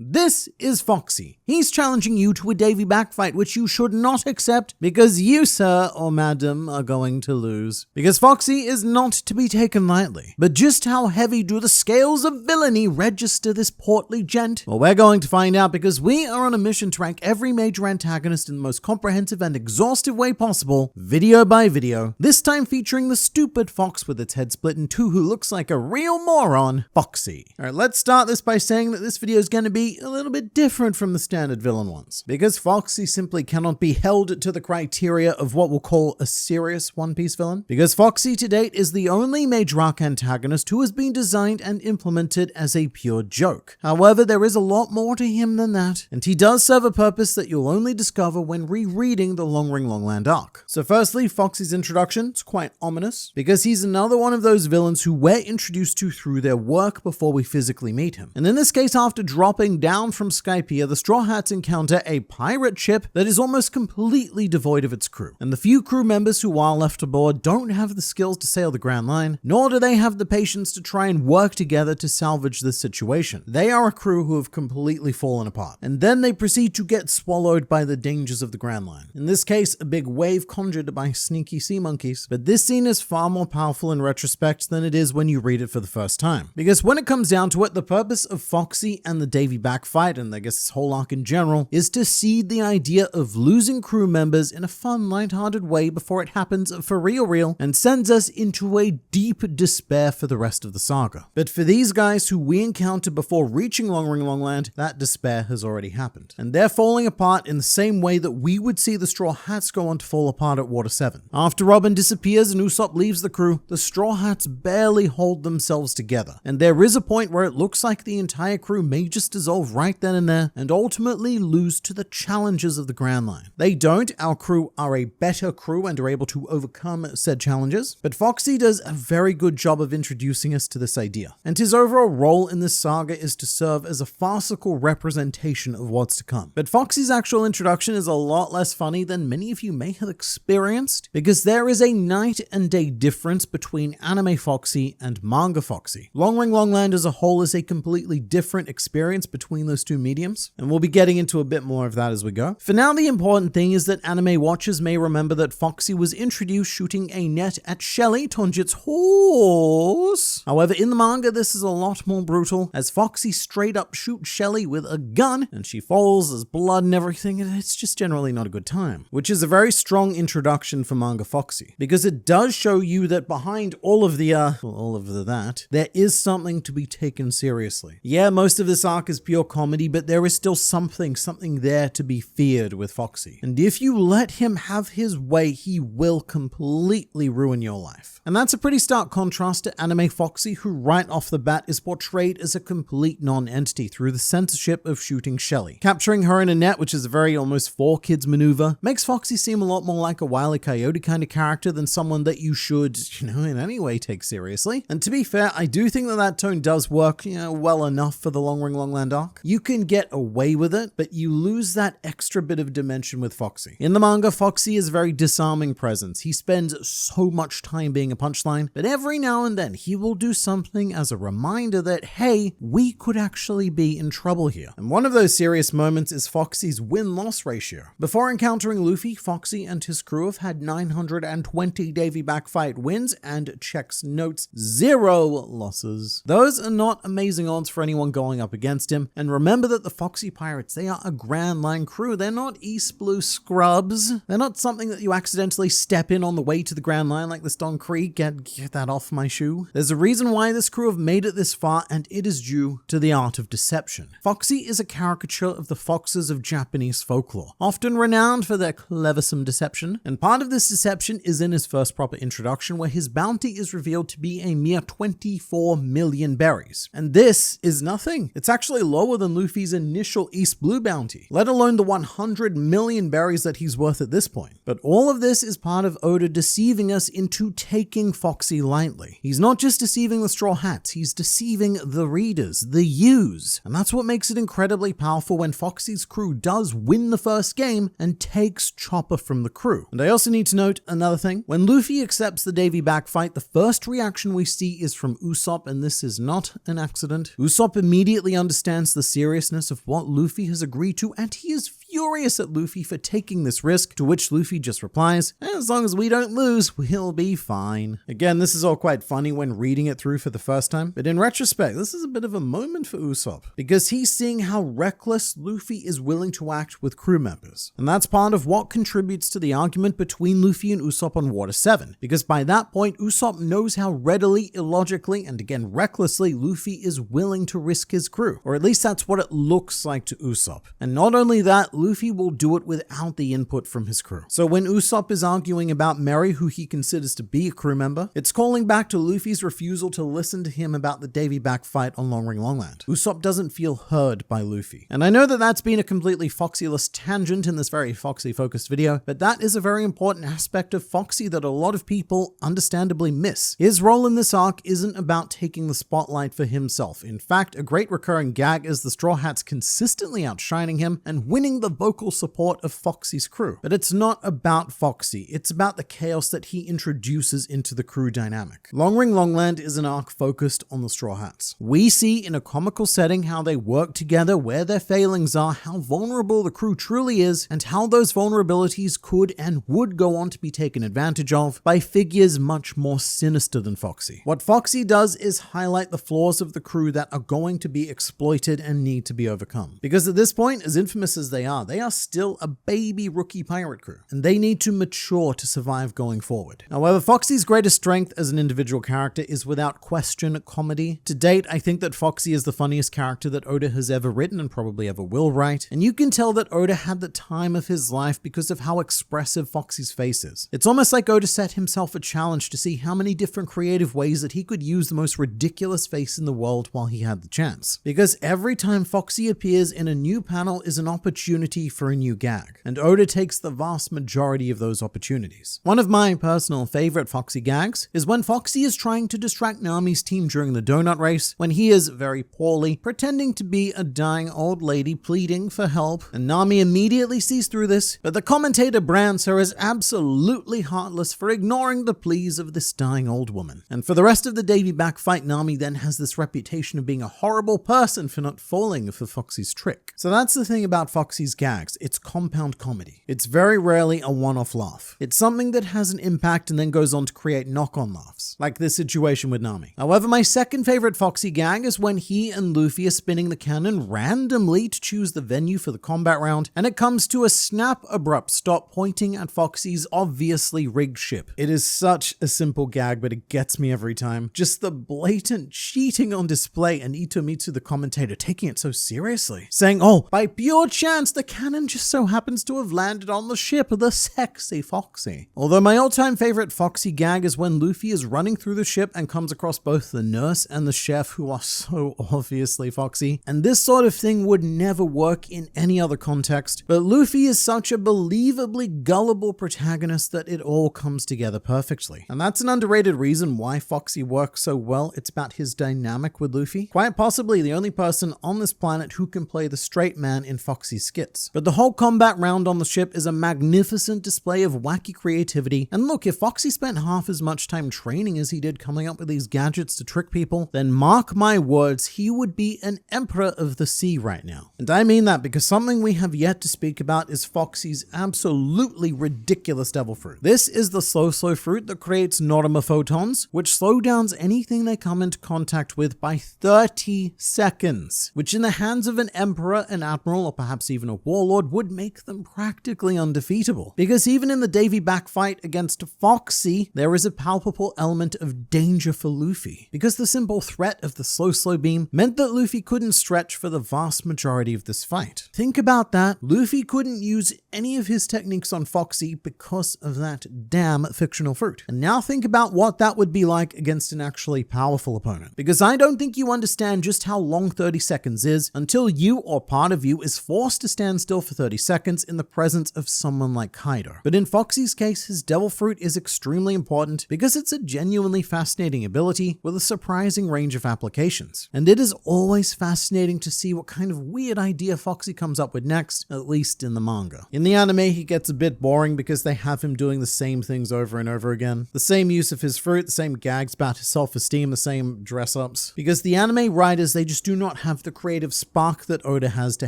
This is Foxy. He's challenging you to a Davy back fight, which you should not accept because you, sir or madam, are going to lose. Because Foxy is not to be taken lightly. But just how heavy do the scales of villainy register this portly gent? Well, we're going to find out because we are on a mission to rank every major antagonist in the most comprehensive and exhaustive way possible, video by video, this time featuring the stupid fox with its head split in two who looks like a real moron, Foxy. Alright, let's start this by saying that this video is going to be a little bit different from the standard villain ones, because Foxy simply cannot be held to the criteria of what we'll call a serious One Piece villain, because Foxy to date is the only major arc antagonist who has been designed and implemented as a pure joke. However, there is a lot more to him than that, and he does serve a purpose that you'll only discover when rereading the Long Ring Long Land arc. So firstly, Foxy's introduction is quite ominous, because he's another one of those villains who we're introduced to through their work before we physically meet him. And in this case, after dropping down from Skypiea, the Straw Hats encounter a pirate ship that is almost completely devoid of its crew. And the few crew members who are left aboard don't have the skills to sail the Grand Line, nor do they have the patience to try and work together to salvage this situation. They are a crew who have completely fallen apart. And then they proceed to get swallowed by the dangers of the Grand Line. In this case, a big wave conjured by sneaky sea monkeys. But this scene is far more powerful in retrospect than it is when you read it for the first time. Because when it comes down to it, the purpose of Foxy and the Davy back fight, and I guess this whole arc in general, is to seed the idea of losing crew members in a fun, lighthearted way before it happens for real, and sends us into a deep despair for the rest of the saga. But for these guys who we encounter before reaching Long Ring Long Land, that despair has already happened. And they're falling apart in the same way that we would see the Straw Hats go on to fall apart at Water 7. After Robin disappears and Usopp leaves the crew, the Straw Hats barely hold themselves together. And there is a point where it looks like the entire crew may just dissolve right then and there, and ultimately lose to the challenges of the Grand Line. They don't. Our crew are a better crew and are able to overcome said challenges, but Foxy does a very good job of introducing us to this idea. And his overall role in this saga is to serve as a farcical representation of what's to come. But Foxy's actual introduction is a lot less funny than many of you may have experienced, because there is a night and day difference between anime Foxy and manga Foxy. Long Ring Long Land as a whole is a completely different experience between those two mediums, and we'll be getting into a bit more of that as we go. For now, the important thing is that anime watchers may remember that Foxy was introduced shooting a net at Shelly, Tonjit's horse. However, in the manga, this is a lot more brutal, as Foxy straight up shoots Shelly with a gun, and she falls, there's blood and everything, and it's just generally not a good time. Which is a very strong introduction for manga Foxy, because it does show you that behind all of that, there is something to be taken seriously. Yeah, most of this arc is pure comedy, but there is still something there to be feared with Foxy. And if you let him have his way, he will completely ruin your life. And that's a pretty stark contrast to anime Foxy, who right off the bat is portrayed as a complete non-entity through the censorship of shooting Shelly. Capturing her in a net, which is a very almost 4Kids maneuver, makes Foxy seem a lot more like a Wile E. Coyote kind of character than someone that you should, in any way take seriously. And to be fair, I do think that tone does work, well enough for the Long Ring Long Land arc. You can get away with it, but you lose that extra bit of dimension with Foxy. In the manga, Foxy is a very disarming presence. He spends so much time being a punchline, but every now and then he will do something as a reminder that, hey, we could actually be in trouble here. And one of those serious moments is Foxy's win-loss ratio. Before encountering Luffy, Foxy and his crew have had 920 Davy back fight wins and checks notes 0 losses. Those are not amazing odds for anyone going up against him. And remember that the Foxy Pirates, they are a Grand Line crew. They're not East Blue scrubs. They're not something that you accidentally step in on the way to the Grand Line like this Don Krieg. Get that off my shoe. There's a reason why this crew have made it this far, and it is due to the art of deception. Foxy is a caricature of the foxes of Japanese folklore, often renowned for their cleversome deception. And part of this deception is in his first proper introduction, where his bounty is revealed to be a mere 24 million berries. And this is nothing. It's actually lower than Luffy's initial East Blue bounty, let alone the 100 million berries that he's worth at this point. But all of this is part of Oda deceiving us into taking Foxy lightly. He's not just deceiving the Straw Hats, he's deceiving the readers, the yous. And that's what makes it incredibly powerful when Foxy's crew does win the first game and takes Chopper from the crew. And I also need to note another thing. When Luffy accepts the Davy back fight, the first reaction we see is from Usopp, and this is not an accident. Usopp immediately understands understands the seriousness of what Luffy has agreed to, and he is furious at Luffy for taking this risk, to which Luffy just replies, "As long as we don't lose, we'll be fine." Again, this is all quite funny when reading it through for the first time, but in retrospect, this is a bit of a moment for Usopp, because he's seeing how reckless Luffy is willing to act with crew members. And that's part of what contributes to the argument between Luffy and Usopp on Water 7, because by that point, Usopp knows how readily, illogically, and again recklessly, Luffy is willing to risk his crew, or at least that's what it looks like to Usopp. And not only that, Luffy will do it without the input from his crew. So when Usopp is arguing about Merry, who he considers to be a crew member, it's calling back to Luffy's refusal to listen to him about the Davy Back fight on Long Ring Longland. Usopp doesn't feel heard by Luffy. And I know that that's been a completely Foxy-less tangent in this very Foxy-focused video, but that is a very important aspect of Foxy that a lot of people understandably miss. His role in this arc isn't about taking the spotlight for himself. In fact, a great recurring gag is the Straw Hats consistently outshining him and winning the vocal support of Foxy's crew. But it's not about Foxy, it's about the chaos that he introduces into the crew dynamic. Long Ring Longland is an arc focused on the Straw Hats. We see in a comical setting how they work together, where their failings are, how vulnerable the crew truly is, and how those vulnerabilities could and would go on to be taken advantage of by figures much more sinister than Foxy. What Foxy does is highlight the flaws of the crew that are going to be exploited and need to be overcome. Because at this point, as infamous as they are still a baby rookie pirate crew, and they need to mature to survive going forward. However, Foxy's greatest strength as an individual character is without question comedy. To date, I think that Foxy is the funniest character that Oda has ever written and probably ever will write, and you can tell that Oda had the time of his life because of how expressive Foxy's face is. It's almost like Oda set himself a challenge to see how many different creative ways that he could use the most ridiculous face in the world while he had the chance. Because every time Foxy appears in a new panel is an opportunity for a new gag, and Oda takes the vast majority of those opportunities. One of my personal favorite Foxy gags is when Foxy is trying to distract Nami's team during the donut race, when he is very poorly pretending to be a dying old lady pleading for help, and Nami immediately sees through this, but the commentator brands her as absolutely heartless for ignoring the pleas of this dying old woman. And for the rest of the Davy Back fight, Nami then has this reputation of being a horrible person for not falling for Foxy's trick. So that's the thing about Foxy's gags, it's compound comedy. It's very rarely a one-off laugh. It's something that has an impact and then goes on to create knock-on laughs, like this situation with Nami. However, my second favorite Foxy gag is when he and Luffy are spinning the cannon randomly to choose the venue for the combat round, and it comes to a snap abrupt stop pointing at Foxy's obviously rigged ship. It is such a simple gag, but it gets me every time. Just the blatant cheating on display, and Itomitsu, the commentator, taking it so seriously, saying, "Oh, by pure chance, the cannon just so happens to have landed on the ship of the sexy Foxy." Although my all-time favorite Foxy gag is when Luffy is running through the ship and comes across both the nurse and the chef, who are so obviously Foxy. And this sort of thing would never work in any other context, but Luffy is such a believably gullible protagonist that it all comes together perfectly. And that's an underrated reason why Foxy works so well. It's about his dynamic with Luffy. Quite possibly the only person on this planet who can play the straight man in Foxy's skits. But the whole combat round on the ship is a magnificent display of wacky creativity. And look, if Foxy spent half as much time training as he did coming up with these gadgets to trick people, then mark my words, he would be an emperor of the sea right now. And I mean that because something we have yet to speak about is Foxy's absolutely ridiculous devil fruit. This is the slow fruit that creates Norma photons, which slow down anything they come into contact with by 30 seconds, which in the hands of an emperor, an admiral, or perhaps even a warlord would make them practically undefeatable. Because even in the Davy Back fight against Foxy, there is a palpable element of danger for Luffy, because the simple threat of the slow beam meant that Luffy couldn't stretch for the vast majority of this fight. Think about that. Luffy couldn't use any of his techniques on Foxy because of that damn fictional fruit. And now think about what that would be like against an actually powerful opponent. Because I don't think you understand just how long 30 seconds is until you or part of you is forced to stand stand still for 30 seconds in the presence of someone like Kaido. But in Foxy's case, his Devil Fruit is extremely important because it's a genuinely fascinating ability with a surprising range of applications. And it is always fascinating to see what kind of weird idea Foxy comes up with next, at least in the manga. In the anime, he gets a bit boring because they have him doing the same things over and over again. The same use of his fruit, the same gags about his self-esteem, the same dress-ups. Because the anime writers, they just do not have the creative spark that Oda has to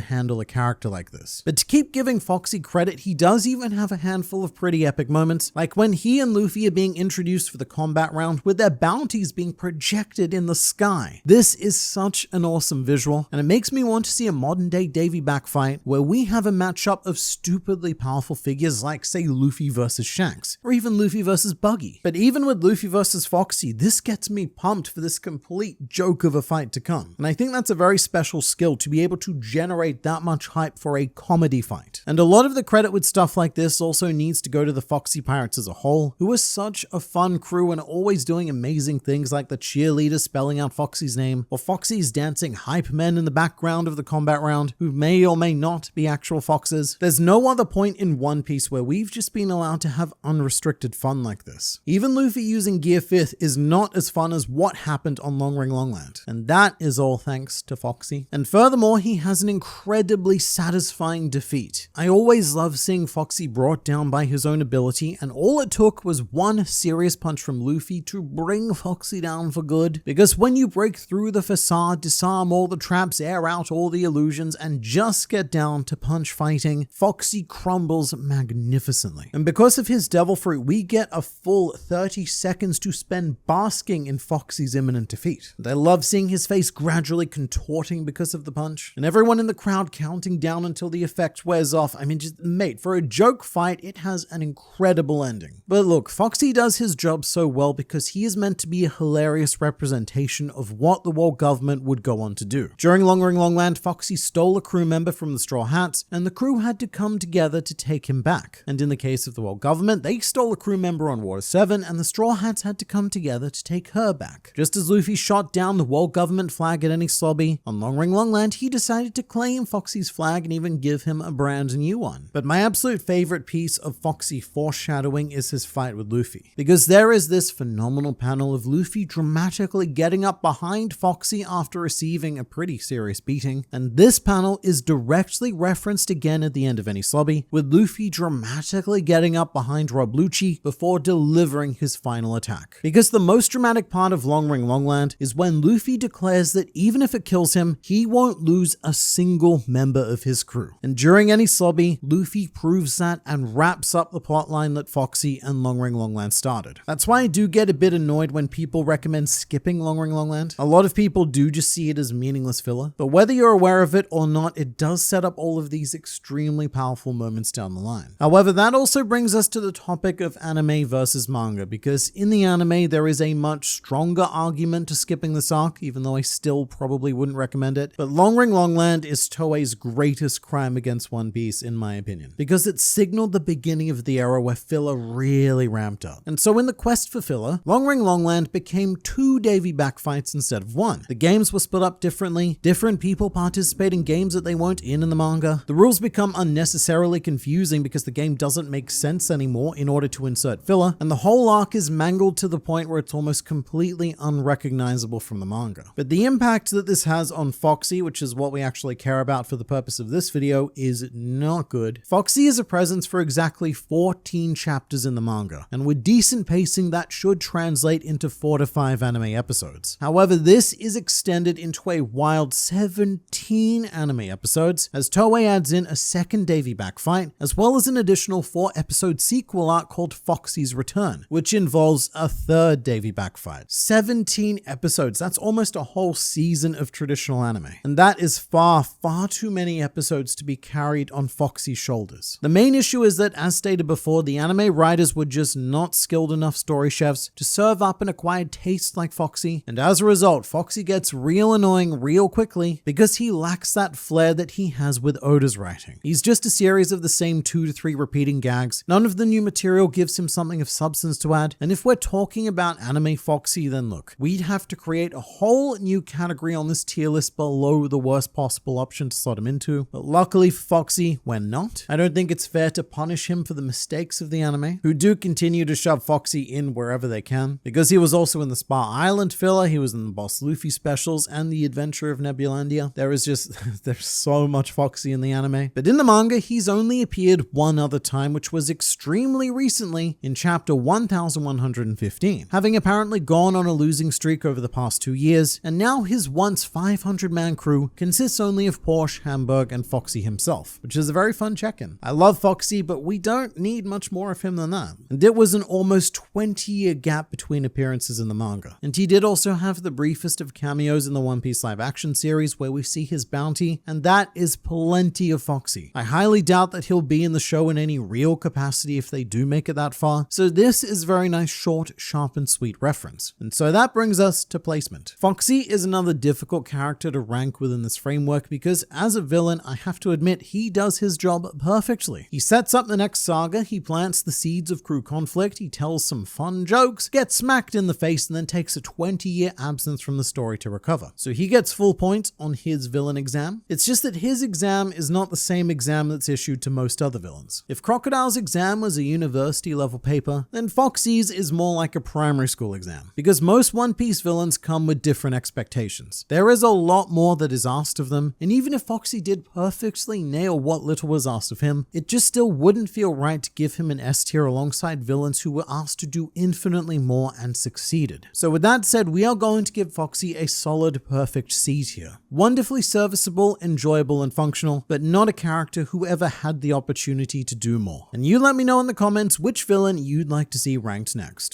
handle a character like this. But to keep giving Foxy credit, he does even have a handful of pretty epic moments, like when he and Luffy are being introduced for the combat round with their bounties being projected in the sky. This is such an awesome visual, and it makes me want to see a modern-day Davy Back fight where we have a matchup of stupidly powerful figures like, say, Luffy versus Shanks, or even Luffy versus Buggy. But even with Luffy versus Foxy, this gets me pumped for this complete joke of a fight to come. And I think that's a very special skill to be able to generate that much hype for a comedy fight. And a lot of the credit with stuff like this also needs to go to the Foxy Pirates as a whole, who are such a fun crew and always doing amazing things like the cheerleader spelling out Foxy's name, or Foxy's dancing hype men in the background of the combat round who may or may not be actual foxes. There's no other point in One Piece where we've just been allowed to have unrestricted fun like this. Even Luffy using Gear 5th is not as fun as what happened on Long Ring Longland, and that is all thanks to Foxy. And furthermore, he has an incredibly satisfying defeat. I always love seeing Foxy brought down by his own ability, and all it took was one serious punch from Luffy to bring Foxy down for good. Because when you break through the facade, disarm all the traps, air out all the illusions, and just get down to punch fighting, Foxy crumbles magnificently. And because of his Devil Fruit, we get a full 30 seconds to spend basking in Foxy's imminent defeat. And I love seeing his face gradually contorting because of the punch, and everyone in the crowd counting down until the effect wears off. I mean, just, mate, for a joke fight, it has an incredible ending. But look, Foxy does his job so well because he is meant to be a hilarious representation of what the world government would go on to do. During Long Ring Longland, Foxy stole a crew member from the Straw Hats, and the crew had to come together to take him back. And in the case of the world government, they stole a crew member on Water 7, and the Straw Hats had to come together to take her back. Just as Luffy shot down the world government flag at Enies Lobby, on Long Ring Longland, he decided to claim Foxy's flag and even give him a brand new one. But my absolute favorite piece of Foxy foreshadowing is his fight with Luffy, because there is this phenomenal panel of Luffy dramatically getting up behind Foxy after receiving a pretty serious beating, and this panel is directly referenced again at the end of Enies Lobby, with Luffy dramatically getting up behind Rob Lucci before delivering his final attack. Because the most dramatic part of Long Ring Longland is when Luffy declares that even if it kills him, he won't lose a single member of his crew. And during Enies Lobby, Luffy proves that and wraps up the plotline that Foxy and Long Ring Longland started. That's why I do get a bit annoyed when people recommend skipping Long Ring Longland. A lot of people do just see it as meaningless filler, but whether you're aware of it or not, it does set up all of these extremely powerful moments down the line. However, that also brings us to the topic of anime versus manga, because in the anime there is a much stronger argument to skipping this arc, even though I still probably wouldn't recommend it. But Long Ring Longland is Toei's greatest crime against One Piece, in my opinion, because it signaled the beginning of the era where filler really ramped up. And so in the quest for filler, Long Ring Longland became 2 Davy Back fights instead of 1. The games were split up differently, different people participate in games that they weren't in the manga. The rules become unnecessarily confusing because the game doesn't make sense anymore in order to insert filler, and the whole arc is mangled to the point where it's almost completely unrecognizable from the manga. But the impact that this has on Foxy, which is what we actually care about for the purpose of this video, is not good. Foxy is a presence for exactly 14 chapters in the manga, and with decent pacing that should translate into 4 to 5 anime episodes. However, this is extended into a wild 17 anime episodes, as Toei adds in a second Davy Back fight, as well as an additional 4-episode sequel arc called Foxy's Return, which involves a third Davy Back fight. 17 episodes, that's almost a whole season of traditional anime. And that is far too many episodes to be carried on Foxy's shoulders. The main issue is that, as stated before, the anime writers were just not skilled enough story chefs to serve up an acquired taste like Foxy, and as a result, Foxy gets real annoying real quickly because he lacks that flair that he has with Oda's writing. He's just a series of the same 2 to 3 repeating gags. None of the new material gives him something of substance to add, and if we're talking about anime Foxy, then look, we'd have to create a whole new category on this tier list below the worst possible option to slot him into. But Luckily for Foxy, we're not. I don't think it's fair to punish him for the mistakes of the anime, who do continue to shove Foxy in wherever they can, because he was also in the Spar Island filler, he was in the Boss Luffy specials, and the Adventure of Nebulandia. There's so much Foxy in the anime. But in the manga, he's only appeared one other time, which was extremely recently in chapter 1115, having apparently gone on a losing streak over the past 2 years, and now his once 500-man crew consists only of Porsche, Hamburg, and Foxy himself, which is a very fun check-in. I love Foxy, but we don't need much more of him than that. And it was an almost 20-year gap between appearances in the manga. And he did also have the briefest of cameos in the One Piece live-action series where we see his bounty, and that is plenty of Foxy. I highly doubt that he'll be in the show in any real capacity if they do make it that far, so this is a very nice short, sharp, and sweet reference. And so that brings us to placement. Foxy is another difficult character to rank within this framework because as a villain, I have to admit he does his job perfectly. He sets up the next saga, he plants the seeds of crew conflict, he tells some fun jokes, gets smacked in the face, and then takes a 20-year absence from the story to recover. So he gets full points on his villain exam. It's just that his exam is not the same exam that's issued to most other villains. If Crocodile's exam was a university level paper, then Foxy's is more like a primary school exam, because most One Piece villains come with different expectations. There is a lot more that is asked of them, and even if Foxy did perfectly nail what little was asked of him, it just still wouldn't feel right to give him an S tier alongside villains who were asked to do infinitely more and succeeded. So with that said, we are going to give Foxy a solid perfect C tier. Wonderfully serviceable, enjoyable, and functional, but not a character who ever had the opportunity to do more. And you let me know in the comments which villain you'd like to see ranked next.